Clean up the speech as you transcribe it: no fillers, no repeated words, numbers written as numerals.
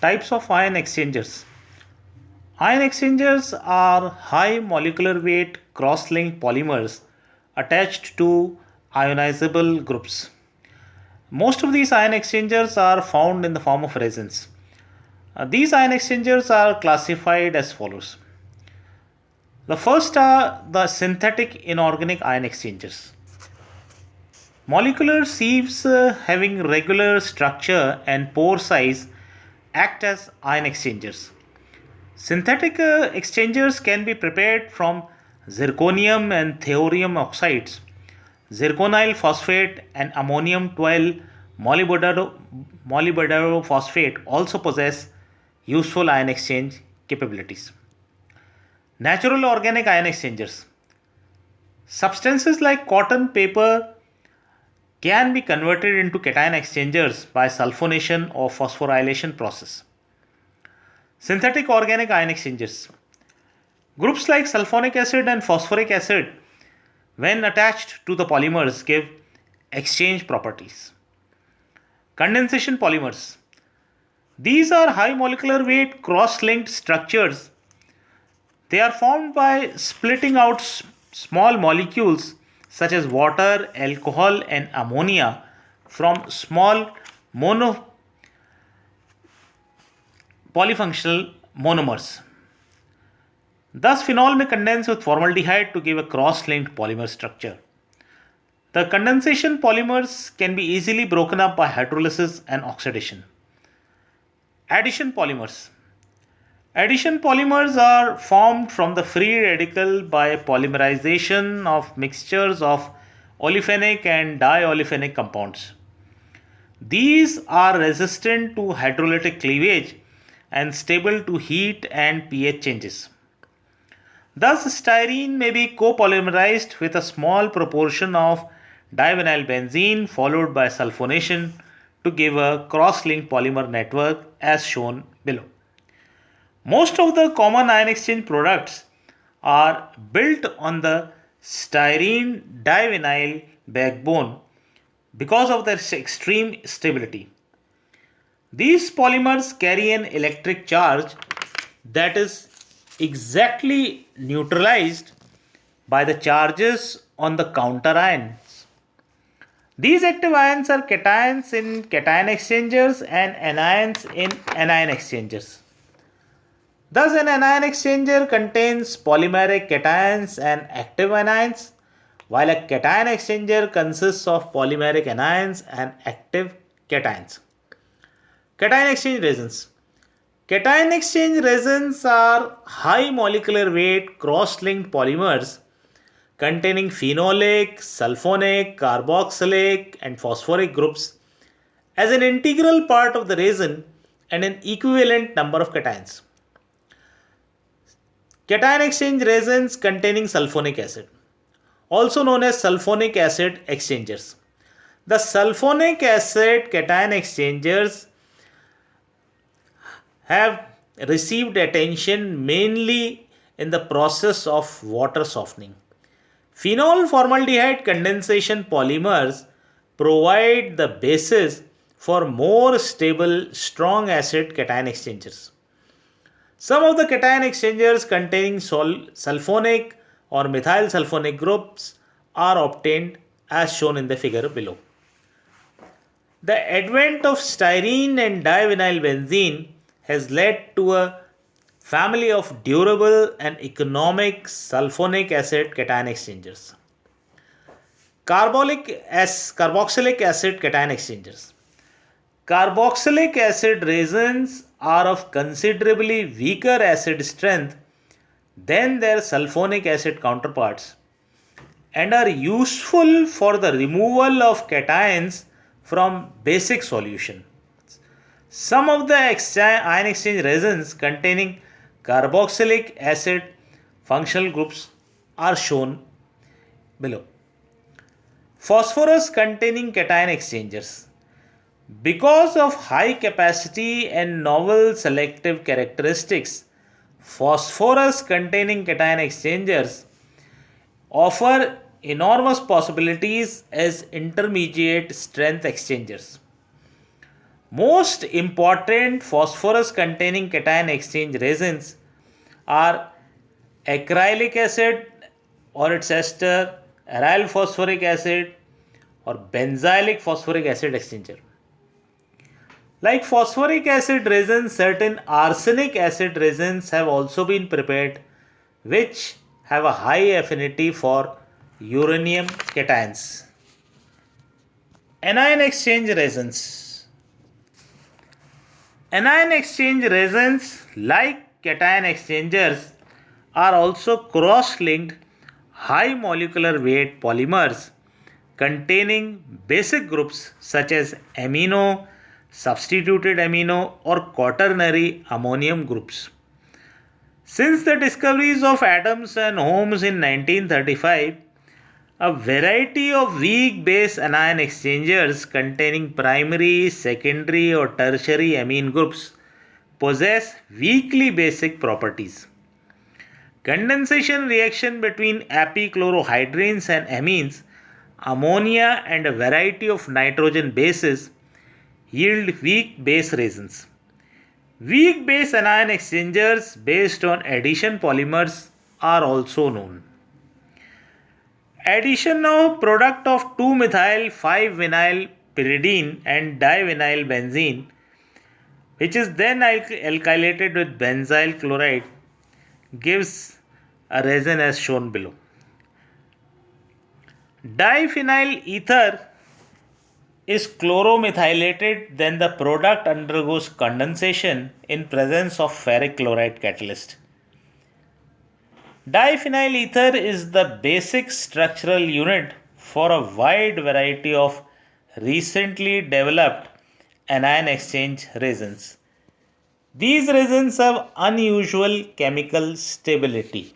Types of ion exchangers. Ion exchangers are high molecular weight cross-linked polymers attached to ionizable groups. Most of these ion exchangers are found in the form of resins. These ion exchangers are classified as follows. The first are the synthetic inorganic ion exchangers. Molecular sieves having regular structure and pore size act as ion exchangers. Synthetic exchangers can be prepared from zirconium and thorium oxides. Zirconyl phosphate and ammonium 12 molybdenum phosphate also possess useful ion exchange capabilities. Natural organic ion exchangers. Substances like cotton, paper can be converted into cation exchangers by sulfonation or phosphorylation process. Synthetic organic ion exchangers. Groups like sulfonic acid and phosphoric acid, when attached to the polymers, give exchange properties. Condensation polymers. These are high molecular weight cross-linked structures. They are formed by splitting out small molecules such as water, alcohol, and ammonia from small polyfunctional monomers. Thus, phenol may condense with formaldehyde to give a cross-linked polymer structure. The condensation polymers can be easily broken up by hydrolysis and oxidation. Addition polymers. Addition polymers are formed from the free radical by polymerization of mixtures of olefinic and diolefinic compounds. These are resistant to hydrolytic cleavage and stable to heat and pH changes. Thus, styrene may be copolymerized with a small proportion of divinylbenzene followed by sulfonation to give a cross-linked polymer network as shown below. Most of the common ion exchange products are built on the styrene divinyl backbone because of their extreme stability. These polymers carry an electric charge that is exactly neutralized by the charges on the counter ions. These active ions are cations in cation exchangers and anions in anion exchangers. Thus, an anion exchanger contains polymeric cations and active anions, while a cation exchanger consists of polymeric anions and active cations. Cation exchange resins. Cation exchange resins are high molecular weight cross-linked polymers containing phenolic, sulfonic, carboxylic, and phosphoric groups as an integral part of the resin and an equivalent number of cations. Cation exchange resins containing sulfonic acid, also known as sulfonic acid exchangers. The sulfonic acid cation exchangers have received attention mainly in the process of water softening. Phenol formaldehyde condensation polymers provide the basis for more stable strong acid cation exchangers. Some of the cation exchangers containing sulfonic or methyl sulfonic groups are obtained as shown in the figure below. The advent of styrene and divinylbenzene has led to a family of durable and economic sulfonic acid cation exchangers. Carboxylic acid cation exchangers. Carboxylic acid resins are of considerably weaker acid strength than their sulfonic acid counterparts and are useful for the removal of cations from basic solution. Some of the ion exchange resins containing carboxylic acid functional groups are shown below. Phosphorus containing cation exchangers. Because of high capacity and novel selective characteristics, phosphorus containing cation exchangers offer enormous possibilities as intermediate strength exchangers. Most important phosphorus containing cation exchange resins are acrylic acid or its ester, aryl phosphoric acid, or benzylic phosphoric acid exchanger. Like phosphoric acid resins, certain arsenic acid resins have also been prepared which have a high affinity for uranium cations. Anion exchange resins. Anion exchange resins, like cation exchangers, are also cross-linked high molecular weight polymers containing basic groups such as amino, substituted amino, or quaternary ammonium groups. Since the discoveries of Adams and Holmes in 1935, a variety of weak base anion exchangers containing primary, secondary, or tertiary amine groups possess weakly basic properties. Condensation reaction between epichlorohydrins and amines, ammonia, and a variety of nitrogen bases yield weak base resins. Weak base anion exchangers based on addition polymers are also known. Addition of product of 2-methyl-5-vinyl pyridine and divinyl benzene, which is then alkylated with benzyl chloride, gives a resin as shown below. Diphenyl ether is chloromethylated, then the product undergoes condensation in presence of ferric chloride catalyst. Diphenyl ether is the basic structural unit for a wide variety of recently developed anion exchange resins. These resins have unusual chemical stability.